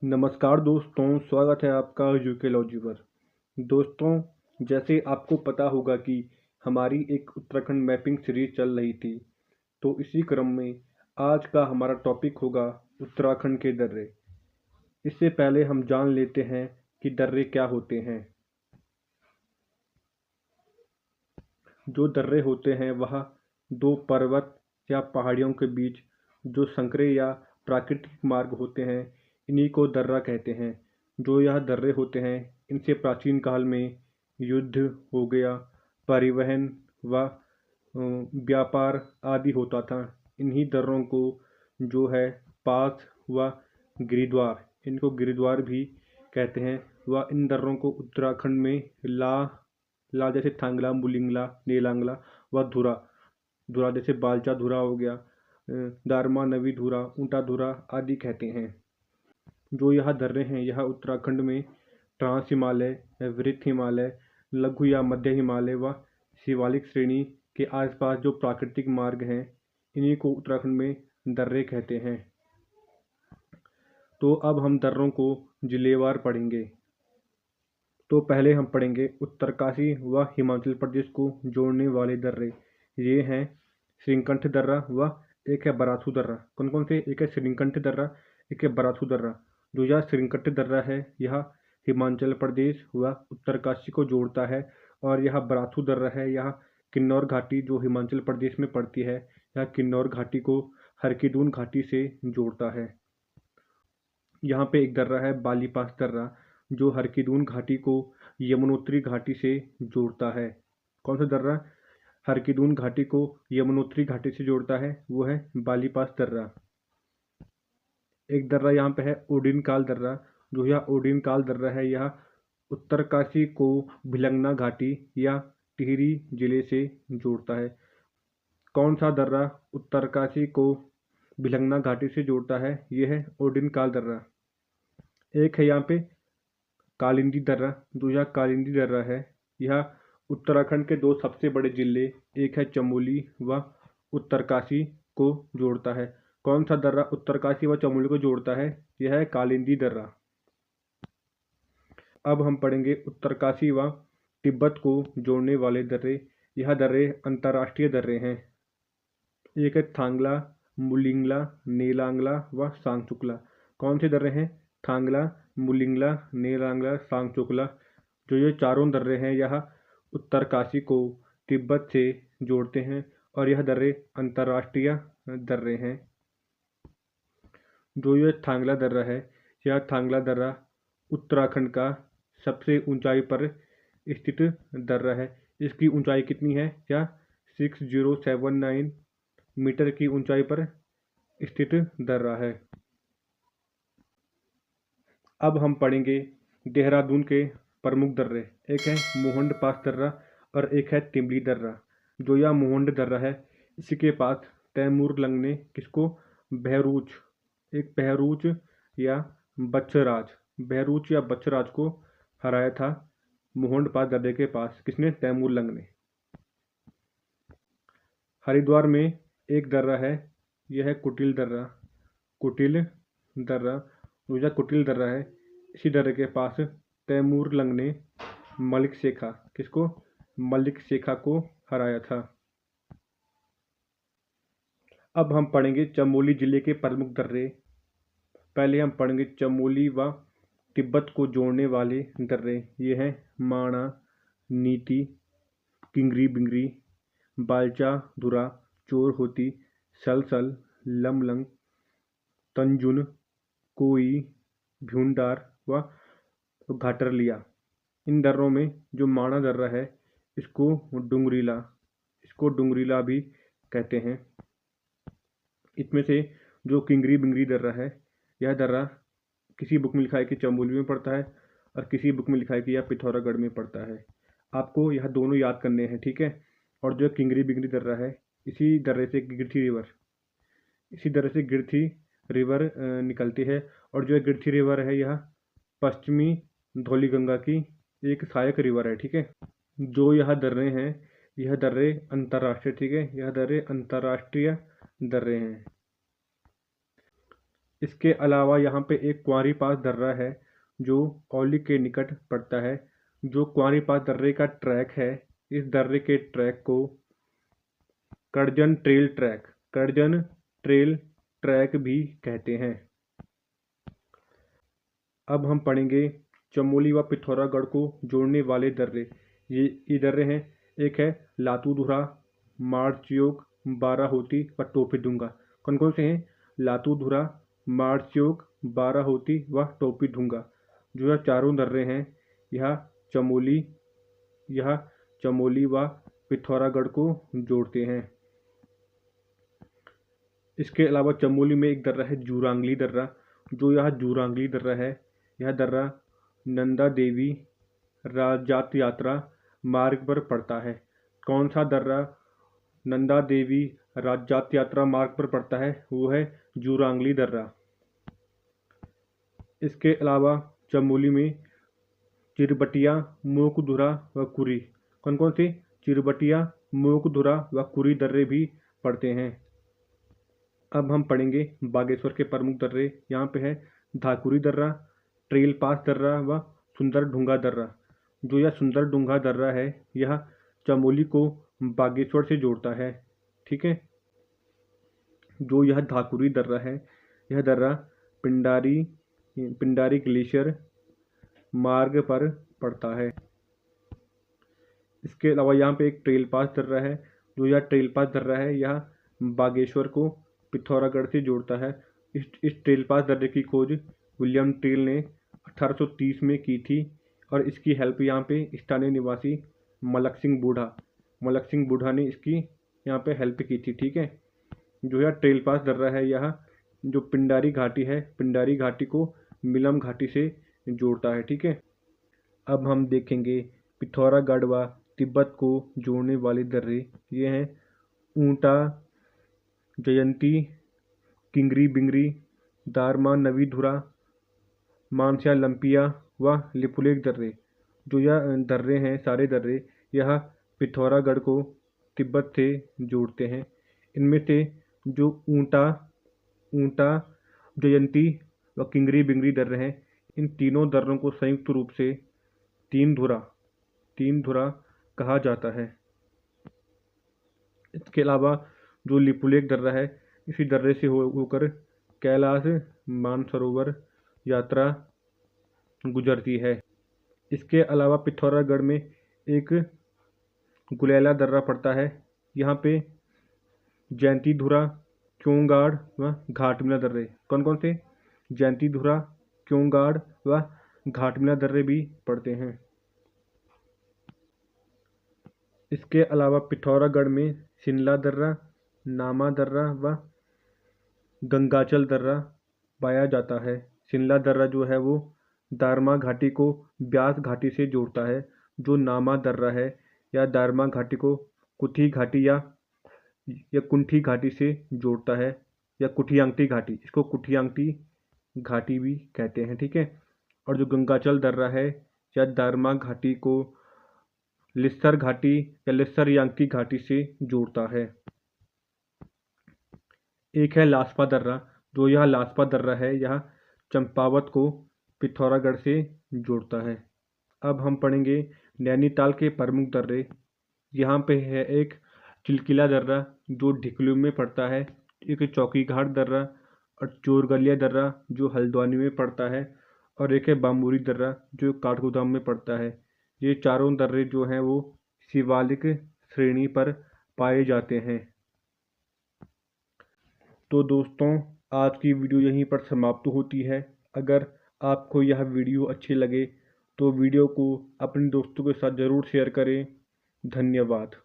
नमस्कार दोस्तों, स्वागत है आपका यूकेलॉजी पर। दोस्तों, जैसे आपको पता होगा कि हमारी एक उत्तराखंड मैपिंग सीरीज चल रही थी, तो इसी क्रम में आज का हमारा टॉपिक होगा उत्तराखंड के दर्रे। इससे पहले हम जान लेते हैं कि दर्रे क्या होते हैं। जो दर्रे होते हैं वह दो पर्वत या पहाड़ियों के बीच जो संकरे या प्राकृतिक मार्ग होते हैं, इन्हीं को दर्रा कहते हैं। जो यह दर्रे होते हैं, इनसे प्राचीन काल में युद्ध हो गया, परिवहन व व्यापार आदि होता था। इन्हीं दर्रों को जो है पास व गिरिद्वार, इनको गिरिद्वार भी कहते हैं। व इन दर्रों को उत्तराखंड में ला ला जैसे थांगला, मुलिंगला, नेलांगला व धुरा, धुरा जैसे बालचा धुरा हो गया, दारमा, नवी धुरा, ऊंटा धुरा आदि कहते हैं। जो यह दर्रे हैं, यह उत्तराखंड में ट्रांस हिमालय, वृत्त हिमालय, लघु या मध्य हिमालय व शिवालिक श्रेणी के आसपास जो प्राकृतिक मार्ग हैं, इन्हीं को उत्तराखंड में दर्रे कहते हैं। तो अब हम दर्रों को जिलेवार पढ़ेंगे। तो पहले हम पढ़ेंगे उत्तरकाशी व हिमाचल प्रदेश को जोड़ने वाले दर्रे। ये हैं श्रीकंठ दर्रा व एक है बराथू दर्रा। कौन कौन से? एक है श्रीकंठ दर्रा, एक है बराथू दर्रा। जो यह श्रीकंठ दर्रा है, यह हिमाचल प्रदेश व उत्तरकाशी को जोड़ता है। और यह बराथू दर्रा है, यह किन्नौर घाटी जो हिमाचल प्रदेश में पड़ती है, यह किन्नौर घाटी को हरकीदून घाटी से जोड़ता है। यहाँ पे एक दर्रा है बालीपास दर्रा, जो हरकीदून घाटी को यमुनोत्री घाटी से जोड़ता है। कौन सा दर्रा हरकीदून घाटी को यमुनोत्री घाटी से जोड़ता है? वो है बालीपास दर्रा। एक दर्रा यहाँ पे है ओडिनकाल दर्रा। जो यह ओडिनकाल दर्रा है, यह उत्तरकाशी को भिलंगना घाटी या टिहरी जिले से जोड़ता है। कौन सा दर्रा उत्तरकाशी को भिलंगना घाटी से जोड़ता है? यह है ओडिनकाल दर्रा। एक है यहाँ पे कालिंदी दर्रा। जो यह कालिंदी दर्रा है, यह उत्तराखंड के दो सबसे बड़े जिले, एक है चमोली व उत्तरकाशी को जोड़ता है। कौन सा दर्रा उत्तरकाशी व चमोली को जोड़ता है? यह है कालिंदी दर्रा। अब हम पढ़ेंगे उत्तरकाशी व तिब्बत को जोड़ने वाले दर्रे। यह दर्रे अंतर्राष्ट्रीय दर्रे हैं। एक है थांगला, मुलिंगला, नेलांगला व सांगचुकला। कौन से दर्रे हैं? थांगला, मुलिंगला, नेलांगला, सांगचुकला। जो ये चारों दर्रे हैं, यह उत्तरकाशी को तिब्बत से जोड़ते हैं और यह दर्रे अंतर्राष्ट्रीय दर्रे हैं। जो ये थांगला दर्रा है, यह थांगला दर्रा उत्तराखंड का सबसे ऊंचाई पर स्थित दर्रा है। इसकी ऊंचाई कितनी है? यह 6079 मीटर की ऊंचाई पर स्थित दर्रा है। अब हम पढ़ेंगे देहरादून के प्रमुख दर्रे। एक है मोहंड पास दर्रा और एक है तिमली दर्रा। जो यह मोहंड दर्रा है, इसके पास तैमूर लंग ने किसको बहरूच, एक बहरूच या बच्छराज, बहरूच या बच्छराज को हराया था मोहंड पास दर्रे के पास। किसने? तैमूर लंग ने। हरिद्वार में एक दर्रा है, यह है कुटिल दर्रा। कुटिल दर्रा, दूसरा कुटिल दर्रा है। इसी दर्रे के पास तैमूर लंग ने मलिक शेखा, किसको? मलिक शेखा को हराया था। अब हम पढ़ेंगे चमोली जिले के प्रमुख दर्रे। पहले हम पढ़ेंगे चमोली व तिब्बत को जोड़ने वाले दर्रे। ये हैं माणा, नीति, किंगरी बिंगरी, बालचा धुरा, चोर होती, सलसल, लमलंग, तंजुन, कोई, भ्यूंडार व घाटरलिया। इन दर्रों में जो माणा दर्रा है, इसको डुंगरीला भी कहते हैं। इसमें से जो किंगरी बिंगरी दर्रा है, यह दर्रा किसी बुक में लिखा है कि चमोली में पड़ता है और किसी बुक में लिखा है कि यह पिथौरागढ़ में पड़ता है। आपको यह दोनों याद करने हैं, ठीक है। और जो किंगरी बिंगरी दर्रा है, इसी दर्रे से गिरथी रिवर निकलती है। और जो गिरथी रिवर है, यह पश्चिमी धौलीगंगा की एक सहायक रिवर है, ठीक है। जो यह दर्रे हैं, यह दर्रे अंतर्राष्ट्रीय, ठीक है, यह दर्रे अंतर्राष्ट्रीय दर्रे हैं। इसके अलावा यहाँ पे एक कुंवारी पास दर्रा है जो औली के निकट पड़ता है। जो कुंवारी पास दर्रे का ट्रैक है, इस दर्रे के ट्रैक को करजन ट्रेल ट्रैक भी कहते हैं। अब हम पढ़ेंगे चमोली व पिथौरागढ़ को जोड़ने वाले दर्रे। ये दर्रे हैं। एक है लातूधुरा, मारचयोग, बाराहोती व टोपीडुंगा। कौन कौन से हैं? लातूधुरा, मारचयोग, बाराहोती व टोपीडुंगा। जो यह चारों दर्रे हैं यह चमोली व पिथौरागढ़ को जोड़ते हैं। इसके अलावा चमोली में एक दर्रा है जूरांगली दर्रा। जो यह जूरांगली दर्रा है, यह दर्रा नंदा देवी राजात यात्रा मार्ग पर पड़ता है। कौन सा दर्रा नंदा देवी राजात यात्रा मार्ग पर पड़ता है? वो है जूरांगली दर्रा। इसके अलावा चमोली में चिरबटिया, मोकधुरा व कुरी। कौन कौन से? चिरबटिया, मोकधुरा व कुरी दर्रे भी पड़ते हैं। अब हम पढ़ेंगे बागेश्वर के प्रमुख दर्रे। यहाँ पे है धाकुरी दर्रा, ट्रेल पास दर्रा व सुंदर ढूंगा दर्रा। जो यह सुंदर ढूंगा दर्रा है यह चमोली को बागेश्वर से जोड़ता है। ठीक है। जो यह धाकुरी दर्रा है, यह दर्रा पिंडारी ग्लेशियर मार्ग पर पड़ता है। इसके अलावा यहाँ पे एक ट्रेल पास दर्रा है। जो यह ट्रेल पास दर्रा है यह बागेश्वर को पिथौरागढ़ से जोड़ता है। इस ट्रेल पास दर्रे की खोज विलियम ट्रेल ने 1830 में की थी और इसकी हेल्प यहाँ पे स्थानीय निवासी मलक सिंह बूढ़ा ने इसकी यहाँ पे हेल्प की थी। ठीक है। जो यह ट्रेल पास दर्रा है यह जो पिंडारी घाटी है, पिंडारी घाटी को मिलम घाटी से जोड़ता है। ठीक है। अब हम देखेंगे पिथौरागढ़ व तिब्बत को जोड़ने वाले दर्रे। ये हैं ऊंटा, जयंती, किंगरी बिंगरी, दारमा नवीधुरा, मानस्या लंपिया व लिपुलेख दर्रे। जो यह दर्रे हैं, सारे दर्रे यह पिथौरागढ़ को तिब्बत से जोड़ते हैं। इनमें से जो ऊंटा, जयंती व किंगरी बिंगरी दर्रे हैं, इन तीनों दर्रों को संयुक्त रूप से तीन धुरा कहा जाता है। इसके अलावा जो लिपुलेख दर्रा है, इसी दर्रे से होकर कैलाश मानसरोवर यात्रा गुजरती है। इसके अलावा पिथौरागढ़ में एक गुलेला दर्रा पड़ता है। यहाँ पे जयंतीधुरा, क्योंगाड़ व घाटमिला दर्रे। कौन कौन से? जयंतीधुरा, क्योंगाड़ व घाटमिला दर्रे भी पड़ते हैं। इसके अलावा पिथौरागढ़ में शिनला दर्रा, नामा दर्रा व गंगाचल दर्रा पाया जाता है। शिनला दर्रा जो है वो दारमा घाटी को ब्यास घाटी से जोड़ता है। जो नामा दर्रा है या दारमा घाटी को कुथी घाटी या कुंठी घाटी से जोड़ता है, या कुठियांगटी घाटी, इसको कुठियांगटी घाटी भी कहते हैं। ठीक है। और जो गंगाचल दर्रा है या दारमा घाटी को लिस्सर घाटी या लिस्सर यांकी घाटी से जोड़ता है। एक है लास्पा दर्रा। जो यह लास्पा दर्रा है यह चंपावत को पिथौरागढ़ से जोड़ता है। अब हम पढ़ेंगे नैनीताल के प्रमुख दर्रे। यहाँ पे है एक चिलकिला दर्रा जो ढिकलू में पड़ता है, एक चौकीघाट दर्रा और चोरगलिया दर्रा जो हल्द्वानी में पड़ता है, और एक है बामुरी दर्रा जो काठगोदाम में पड़ता है। ये चारों दर्रे जो हैं वो शिवालिक श्रेणी पर पाए जाते हैं। तो दोस्तों, आज की वीडियो यहीं पर समाप्त होती है। अगर आपको यह वीडियो अच्छी लगे तो वीडियो को अपने दोस्तों के साथ ज़रूर शेयर करें। धन्यवाद।